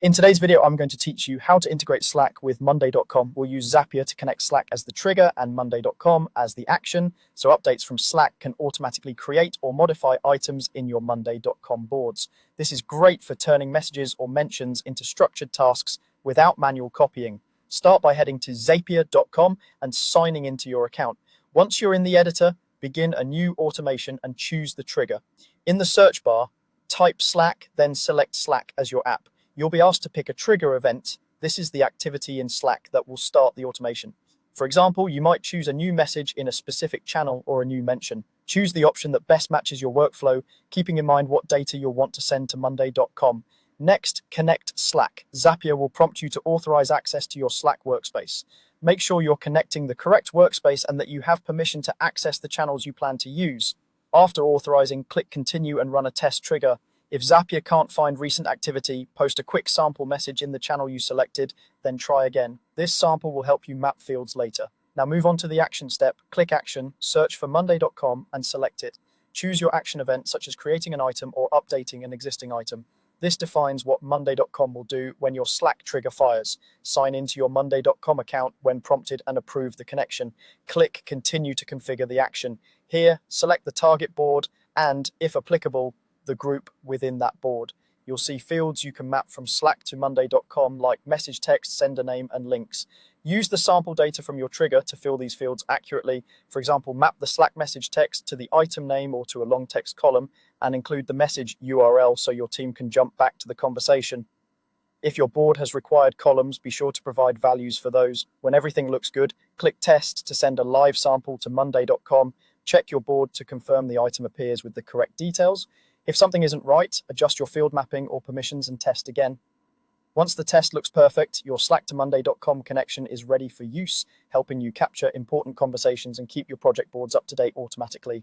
In today's video, I'm going to teach you how to integrate Slack with Monday.com. We'll use Zapier to connect Slack as the trigger and Monday.com as the action, so updates from Slack can automatically create or modify items in your Monday.com boards. This is great for turning messages or mentions into structured tasks without manual copying. Start by heading to zapier.com and signing into your account. Once you're in the editor, begin a new automation and choose the trigger. In the search bar, type Slack, then select Slack as your app. You'll be asked to pick a trigger event. This is the activity in Slack that will start the automation. For example, you might choose a new message in a specific channel or a new mention. Choose the option that best matches your workflow, keeping in mind what data you'll want to send to Monday.com. Next, connect Slack. Zapier will prompt you to authorize access to your Slack workspace. Make sure you're connecting the correct workspace and that you have permission to access the channels you plan to use. After authorizing, click Continue and run a test trigger. If Zapier can't find recent activity, post a quick sample message in the channel you selected, then try again. This sample will help you map fields later. Now move on to the action step. Click Action, search for Monday.com and select it. Choose your action event, such as creating an item or updating an existing item. This defines what Monday.com will do when your Slack trigger fires. Sign into your Monday.com account when prompted and approve the connection. Click Continue to configure the action. Here, select the target board and, if applicable, the group within that board. You'll see fields you can map from Slack to Monday.com like message text, sender name, and links. Use the sample data from your trigger to fill these fields accurately. For example, map the Slack message text to the item name or to a long text column and include the message URL so your team can jump back to the conversation. If your board has required columns, be sure to provide values for those. When everything looks good, click Test to send a live sample to Monday.com. Check your board to confirm the item appears with the correct details. If something isn't right, adjust your field mapping or permissions and test again. Once the test looks perfect, your Slack to Monday.com connection is ready for use, helping you capture important conversations and keep your project boards up to date automatically.